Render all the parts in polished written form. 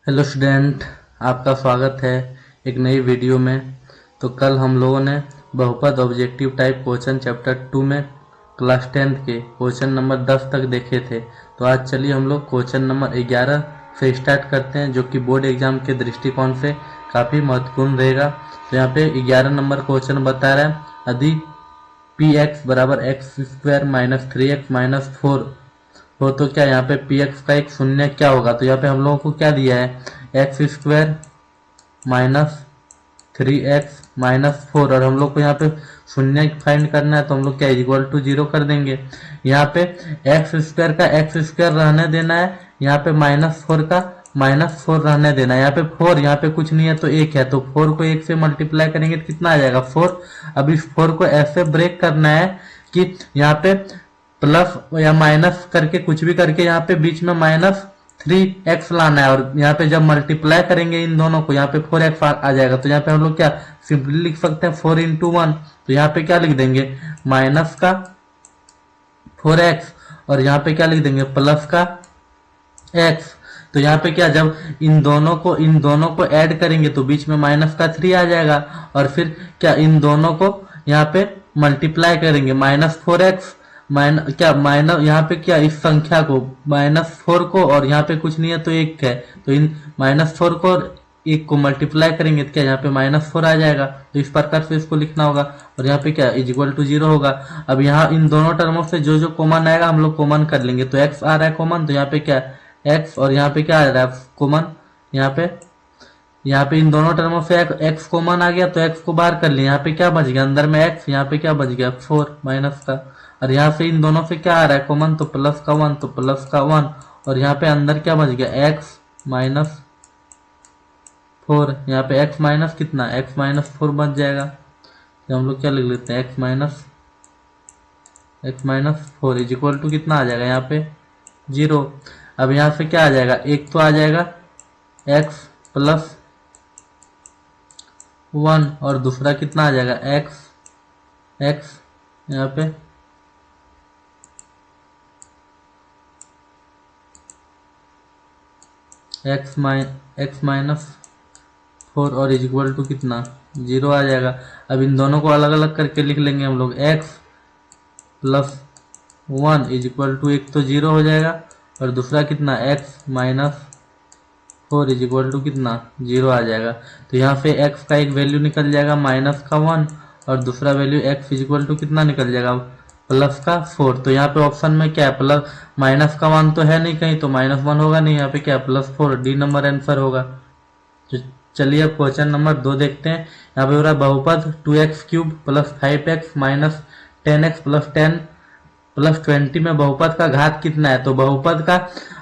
Hello student, आपका स्वागत है एक नई वीडियो में। तो कल हम लोगों ने बहुपद ऑब्जेक्टिव टाइप क्वेश्चन चैप्टर 2 में क्लास 10th के क्वेश्चन नंबर 10 तक देखे थे। तो आज चलिए हम लोग क्वेश्चन नंबर 11 से स्टार्ट करते हैं, जो कि बोर्ड एग्जाम के दृष्टिकोण से काफ़ी महत्वपूर्ण रहेगा। तो यहाँ पे 11 नंबर क्वेश्चन बता रहा है, यदि पी एक्स बराबर x square minus 3x minus 4 हो तो क्या यहाँ पे पी एक्स का एक शून्य क्या होगा। तो यहाँ पे हम लोगों को क्या दिया है, x square minus 3x minus 4, और हम लोग को यहाँ पे शून्य फाइंड करना है। तो हम लोग क्या इक्वल टू 0 कर देंगे। यहाँ पे एक्स स्क्वायर का एक्स स्क्वायर रहने देना है, यहाँ पे माइनस 4 का माइनस 4 रहने देना है। यहाँ पे 4, यहाँ पे कुछ नहीं है तो 1 है, तो 4 को 1 से मल्टीप्लाई करेंगे तो कितना आ जाएगा 4। अब इस 4 को ऐसे ब्रेक करना है कि यहाँ पे प्लस या माइनस करके कुछ भी करके यहाँ पे बीच में माइनस 3x लाना है, और यहाँ पे जब मल्टीप्लाई करेंगे इन दोनों को यहाँ पे 4x आ जाएगा। तो यहाँ पे हम लोग क्या सिंपली लिख सकते हैं 4 इंटू 1। तो यहाँ पे क्या लिख देंगे माइनस का 4x, और यहाँ पे क्या लिख देंगे प्लस का x। तो यहाँ पे क्या जब इन दोनों को ऐड करेंगे तो बीच में माइनस का 3 आ जाएगा, और फिर क्या इन दोनों को यहाँ पे मल्टीप्लाई करेंगे माइनस 4x माइनस यहाँ पे क्या इस संख्या को माइनस 4 को, और यहाँ पे कुछ नहीं है तो 1 है, तो इन माइनस 4 को और 1 को मल्टीप्लाई करेंगे तो क्या यहाँ पे माइनस 4 आ जाएगा। तो इस प्रकार से इसको लिखना होगा, और यहाँ पे क्या इज इक्वल टू 0 होगा। अब यहाँ इन दोनों टर्मों से जो जो कॉमन आएगा हम लोग कॉमन कर लेंगे। तो x आ रहा है कॉमन, तो यहाँ पे क्या x, और यहाँ पे क्या आ रहा है कॉमन, यहाँ पे इन दोनों टर्मों से x कॉमन आ गया तो x को बाहर कर लिया। यहाँ पे क्या बच गया अंदर में x, यहाँ पे क्या बच गया 4 माइनस का, और यहाँ से इन दोनों से क्या आ रहा है कॉमन, तो प्लस का 1, तो प्लस का 1, और यहाँ पे अंदर क्या बच गया x माइनस 4। यहाँ पे x माइनस कितना x माइनस 4 बच जाएगा। तो हम लोग क्या लिख लेते हैं x minus 4 is equal to कितना आ जाएगा यहाँ पे 0। अब यहाँ से क्या आ जाएगा, एक तो आ जाएगा x प्लस 1, और दूसरा कितना आ जाएगा x यहाँ पे x माइनस 4 और इज इक्वल टू कितना 0 आ जाएगा। अब इन दोनों को अलग अलग करके लिख लेंगे हम लोग, x plus 1 is equal to, एक तो 0 हो जाएगा, और दूसरा कितना x minus 4 is equal to कितना 0 आ जाएगा। तो यहाँ पे x का एक वैल्यू निकल जाएगा माइनस का 1, और दूसरा value x is equal to कितना निकल जाएगा प्लस का 4। तो यहाँ पे ऑप्शन में क्या है प्लस माइनस का 1 तो है नहीं कहीं, तो माइनस 1 होगा नहीं, यहाँ पे क्या प्लस 4 डी नंबर आंसर होगा। तो चलिए अब क्वेश्चन नंबर 2 देखते हैं। यहाँ पे हो रहा है बहुपद 2x cube plus 5x minus 10x plus 10 plus 20 में बहुपद का घात कितना है। तो बहुपद का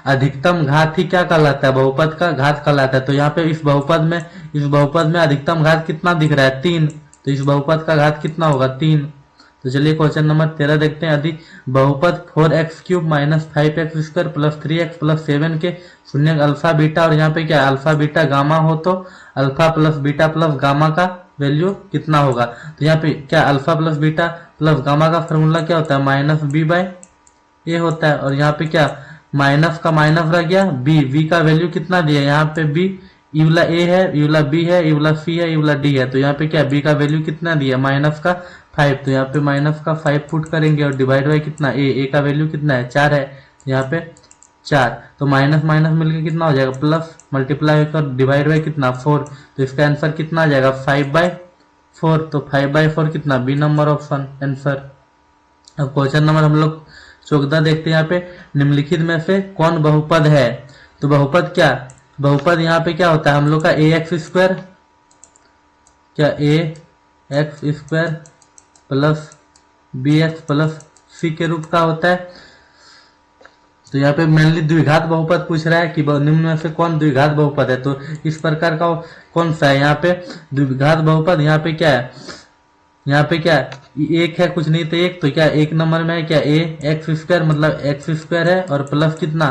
अधिकतम घात ही क्या कहलाता है, बहुपद का घात कहलाता है। तो यहाँ पे इस बहुपद में अधिकतम घात कितना दिख रहा है 3, तो इस बहुपद का घात कितना होगा 3। तो चलिए क्वेश्चन नंबर 13 देखते हैं। यदि बहुपद 4x cube minus 5x square plus 3x plus 7 के शून्य अल्फा बीटा, और यहाँ पे क्या अल्फा बीटा गामा हो तो alpha plus beta plus gamma का वैल्यू कितना होगा। तो यहाँ पे क्या alpha plus beta plus gamma का फॉर्मूला क्या होता है माइनस बी बाय ए होता है, और यहाँ पे क्या माइनस का माइनस रह गया बी का वैल्यू कितना दिया यहाँ पे बी, इवला ए है, इवला बी है, इवला सी है, इवला डी है। तो यहाँ पे क्या बी का वैल्यू कितना दिया माइनस का 5, तो यहाँ पे माइनस का 5 पुट करेंगे, और डिवाइड बाय कितना ए का वैल्यू कितना है 4 है, यहाँ पे 4, तो माइनस माइनस मिलकर कितना हो जाएगा प्लस, मल्टीप्लाई होकर डिवाइड बाय कितना 4, तो इसका आंसर कितना आ जाएगा 5/4। तो 5/4 कितना बी नंबर ऑप्शन आंसर। अब क्वेश्चन नंबर हम लोग 14 देखते हैं। यहाँ पे निम्नलिखित में से कौन बहुपद है। तो बहुपद यहाँ पे क्या होता है हम लोग का ax स्क्वायर, क्या ax square plus bx plus c के रूप का होता है। तो यहाँ पे मेनली द्विघात बहुपद पूछ रहा है कि निम्न में से कौन द्विघात बहुपद है। तो इस प्रकार का कौन सा है यहाँ पे द्विघात बहुपद, यहाँ पे क्या है, यहाँ पे क्या एक है कुछ नहीं तो एक, तो क्या एक नंबर में है क्या एक्स स्क्वायर, मतलब एक्स स्क्वायर है और प्लस कितना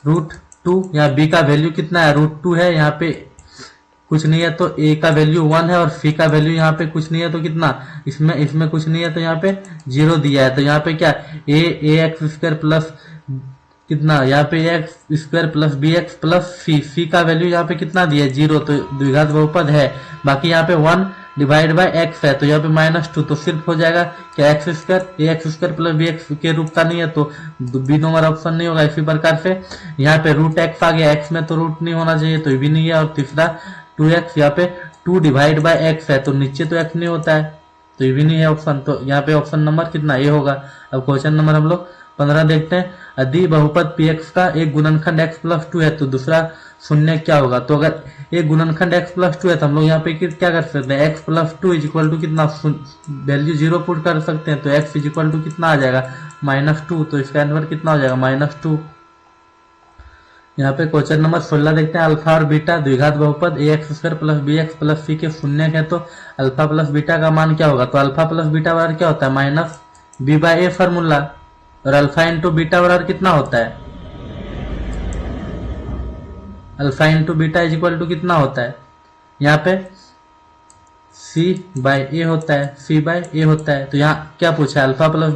√2, यहाँ बी का वैल्यू कितना है √2 है, यहाँ पे कुछ नहीं है तो ए का वैल्यू 1 है, और सी का वैल्यू यहाँ पे कुछ नहीं है तो कितना इसमें कुछ नहीं है तो यहाँ पे 0 दिया है। तो यहाँ पे क्या ए एक्स स्क्वायर प्लस कितना, यहाँ पे X square plus B X plus C का वैल्यू यहाँ पे कितना दिया है 0, तो द्विघात बहुपद है। बाकी यहाँ पे 1 डिवाइड बाय एक्स है, तो यहाँ पे -2, तो सिर्फ हो जाएगा क्या x square plus B x के रूप का नहीं है, तो बी नंबर ऑप्शन नहीं होगा। इसी प्रकार से यहाँ पे रूट एक्स आ गया, एक्स में तो रूट नहीं होना चाहिए, तो ये भी नहीं है। और तीसरा 2x, यहाँ पे 2 डिवाइड बाय एक्स है, तो नीचे तो x नहीं होता है, तो ये भी नहीं है ऑप्शन। तो यहाँ पे ऑप्शन नंबर कितना ये होगा। अब क्वेश्चन नंबर हम लोग 15 देखते हैं। यदि बहुपद px का एक गुणनखंड x प्लस 2 है तो दूसरा शून्य क्या होगा। तो अगर एक गुणनखंड x प्लस 2 है तो हम लोग यहाँ पे क्या कर सकते हैं, x plus 2 is equal to कितना, वैल्यू 0 पुट कर सकते हैं, तो x इज इक्वल टू कितना आ जाएगा -2, तो इसका आंसर कितना हो जाएगा -2। यहाँ पे क्वेश्चन नंबर 16 देखते हैं। अल्फा और बीटा द्विघात बहुपद ax square plus B X plus C के शून्य है, तो अल्फा प्लस बीटा का मान क्या होगा। तो अल्फा प्लस बीटा बराबर क्या होता है, minus B by a formula, और अल्फा इंटू बीटा बराबर कितना होता है, alpha into beta is equal to कितना होता है, यहाँ पे सी बाई ए होता है, सी बाई ए होता है। तो यहाँ क्या पूछा है, alpha plus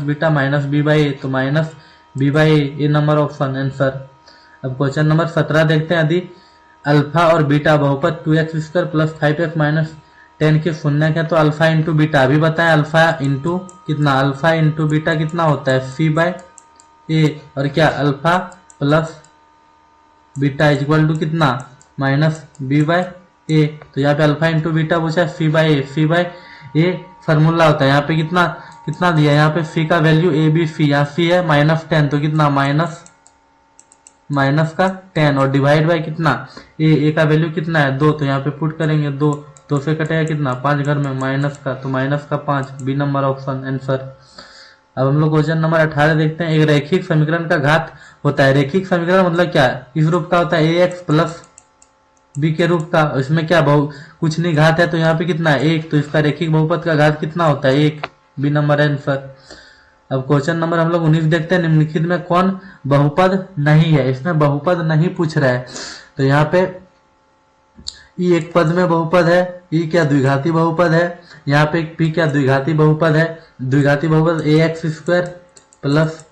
beta minus B by ए, तो minus B by A number option answer. अब क्वेश्चन नंबर 17 देखते हैं। यदि अल्फा और बीटा बहुपद 2x square plus 5x minus 10 के शून्य है, तो अल्फा इंटू बीटा अभी बताएं, अल्फा इंटू कितना, अल्फा इंटू बीटा कितना होता है सी बाई ए, और क्या alpha plus beta is equal to कितना माइनस बी बाई ए। तो यहाँ पे अल्फा इंटू बीटा पूछा है सी बाई ए फॉर्मूला होता है। यहाँ पे कितना कितना दिया है, यहाँ पे सी का वैल्यू ए बी सी, यहाँ सी है -10, तो कितना माइनस का 10, और डिवाइड बाय कितना ए का वैल्यू कितना है 2, तो यहाँ पे पुट करेंगे 2 से कटेगा कितना 5 घर में माइनस का, तो माइनस का 5, बी नंबर ऑप्शन आंसर। अब हम लोग क्वेश्चन नंबर 18 देखते हैं। एक रैखिक समीकरण का घात होता है, रैखिक समीकरण मतलब क्या, इस रूप का होता है ax प्लस बी के रूप का, इसमें क्या कुछ नहीं घात है, तो यहाँ पे कितना है 1, तो इसका रैखिक बहुपद का घात कितना होता है 1, बी नंबर आंसर। अब क्वेश्चन नंबर हम लोग 19 देखते हैं। निम्नलिखित में कौन बहुपद नहीं है, इसमें बहुपद नहीं पूछ रहा है, तो यहाँ पे ई एक पद में बहुपद है, ई क्या द्विघाती बहुपद है, यहाँ पे पी क्या द्विघाती बहुपद है। द्विघाती बहुपद ax square plus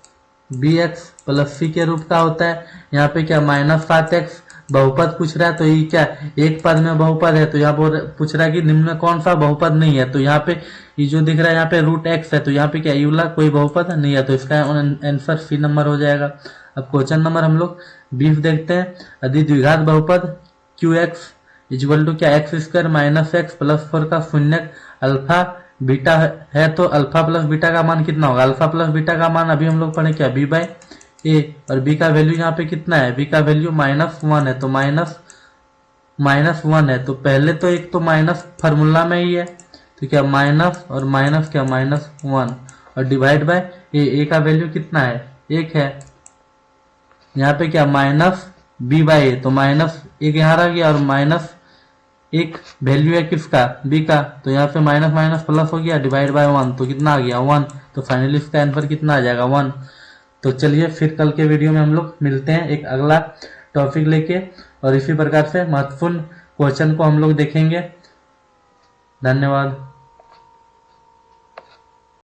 B X plus C के रूप का होता है। यहाँ पे क्या -7x बहुपद पूछ रहा है, तो ये क्या एक पद में बहुपद है, तो यहाँ पर पूछ रहा है कि निम्न में कौन सा बहुपद नहीं है, तो यहाँ पे ये जो दिख रहा है यहाँ पे √x है, तो यहाँ पे क्या ये वाला कोई बहुपद नहीं है, तो इसका आंसर सी नंबर हो जाएगा। अब क्वेश्चन नंबर हम लोग 20 देखते हैं। यदि द्विघात बहुपद qx इक्वल टू क्या x square minus x plus 4 का शून्य अल्फा बीटा है, तो अल्फा प्लस बीटा का मान कितना होगा। अल्फा प्लस बीटा का मान अभी हम लोग पढ़े क्या बी बाई ए, और बी का वैल्यू यहाँ पे कितना है, बी का वैल्यू -1 है, तो -1 है, तो पहले तो एक तो माइनस फार्मूला में ही है, तो क्या माइनस और माइनस क्या -1, और डिवाइड बाय ए का वैल्यू कितना है 1 है, यहाँ पे क्या माइनस बी बाई ए, तो -1 यहाँ रह गया, और -1 वैल्यू है किसका बी का, तो यहाँ पे माइनस माइनस प्लस हो गया, डिवाइड बाय 1, तो कितना आ गया 1, तो फाइनली इसका आंसर कितना आ जाएगा 1। तो चलिए फिर कल के वीडियो में हम लोग मिलते हैं एक अगला टॉपिक लेके, और इसी प्रकार से महत्वपूर्ण क्वेश्चन को हम लोग देखेंगे। धन्यवाद।